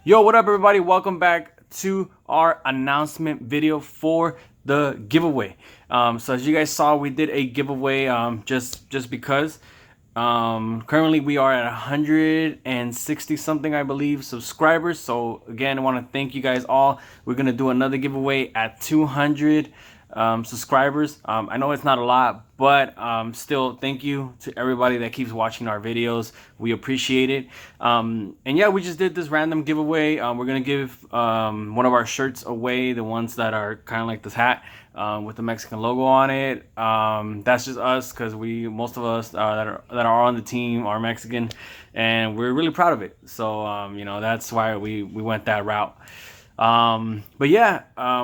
Yo, what up everybody? Welcome back to our announcement video for the giveaway. So as you guys saw, we did a giveaway just because currently we are at 160 something, I believe, subscribers. So again, I want to thank you guys all. We're gonna do another giveaway at 200 subscribers. I know it's not a lot, but still, thank you to everybody that keeps watching our videos. We appreciate it. And yeah, we just did this random giveaway. We're gonna give one of our shirts away, the ones that are kind of like this hat with the Mexican logo on it. That's just us, because most of us that are on the team are Mexican, and we're really proud of it. So you know, that's why we went that route. But yeah,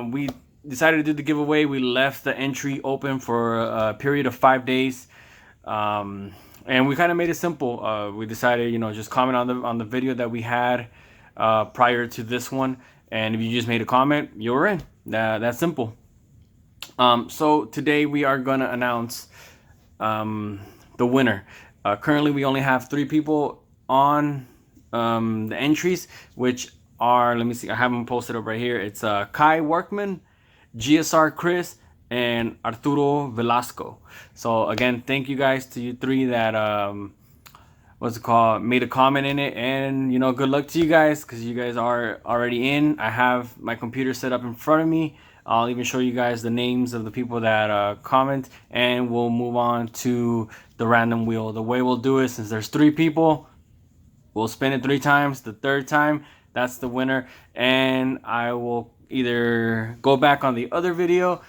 we decided to do the giveaway. We left the entry open for a period of 5 days, and we kind of made it simple. We decided, you know, just comment on the video that we had prior to this one, and if you just made a comment, you're in. That's simple. So today we are gonna announce the winner. Currently we only have 3 people on the entries, which are, let me see, I have them posted up right here. It's Kai Workman, GSR Chris, and Arturo Velasco. So again, thank you guys to you 3 that made a comment in it, and you know, good luck to you guys, because you guys are already in. I have my computer set up in front of me. I'll even show you guys the names of the people that comment, and we'll move on to the random wheel. The way we'll do it, since there's 3 people, we'll spin it 3 times. The 3rd time, that's the winner, and I will either go back on the other video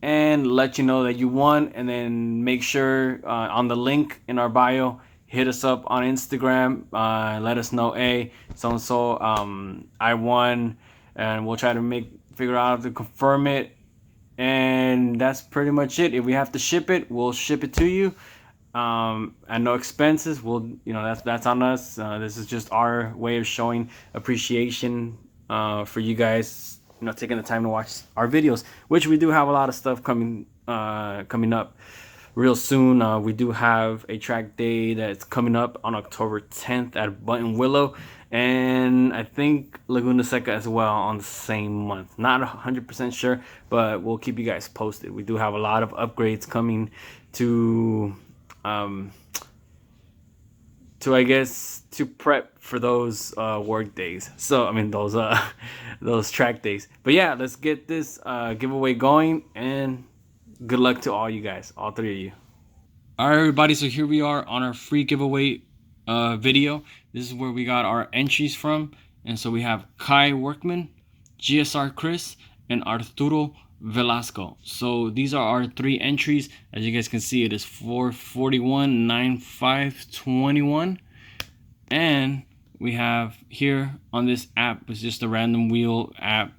and let you know that you won, and then make sure on the link in our bio, hit us up on Instagram, let us know, hey, so and so, I won, and we'll try to figure out how to confirm it. And that's pretty much it. If we have to ship it, we'll ship it to you at no expenses. You know, that's on us. This is just our way of showing appreciation for you guys, you know, taking the time to watch our videos, which we do have a lot of stuff coming up real soon. We do have a track day that's coming up on October 10th at Button Willow, and I think Laguna Seca as well on the same month. Not 100% sure, but we'll keep you guys posted. We do have a lot of upgrades coming to I guess to prep for those work days. So I mean those track days. But yeah, let's get this giveaway going, and good luck to all you guys, all 3 of you. All right, everybody, so here we are on our free giveaway video. This is where we got our entries from, and so we have Kai Workman, GSR Chris, and Arturo Velasco. So these are our 3 entries. As you guys can see, it is 441 9521, and we have here on this app, it's just a random wheel app,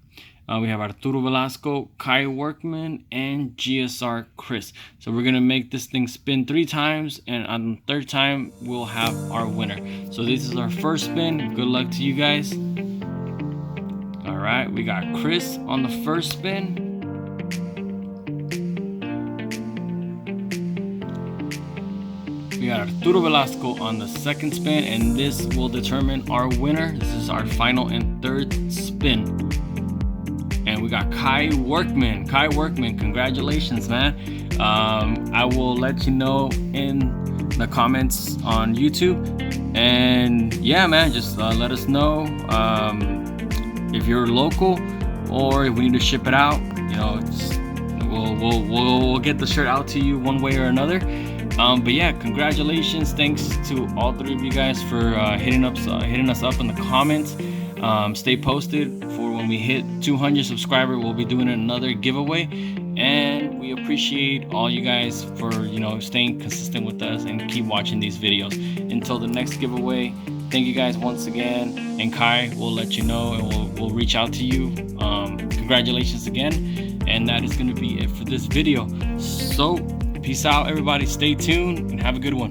we have Arturo Velasco, Kai Workman, and GSR Chris. So we're gonna make this thing spin 3 times, and on the 3rd time we'll have our winner. So this is our first spin. Good luck to you guys. All right, we got Chris on the first spin. We got Arturo Velasco on the 2nd spin, and this will determine our winner. This is our final and 3rd spin. And we got Kai Workman. Kai Workman, congratulations, man. I will let you know in the comments on YouTube. And yeah, man, just let us know if you're local, or if we need to ship it out. You know, we'll get the shirt out to you one way or another. But yeah, congratulations. Thanks to all 3 of you guys for hitting us up in the comments. Stay posted for when we hit 200 subscribers. We'll be doing another giveaway, and we appreciate all you guys for, you know, staying consistent with us and keep watching these videos. Until the next giveaway, thank you guys once again, and Kai will let you know, and we'll reach out to you. Congratulations again, and that is going to be it for this video. So peace out, everybody. Stay tuned and have a good one.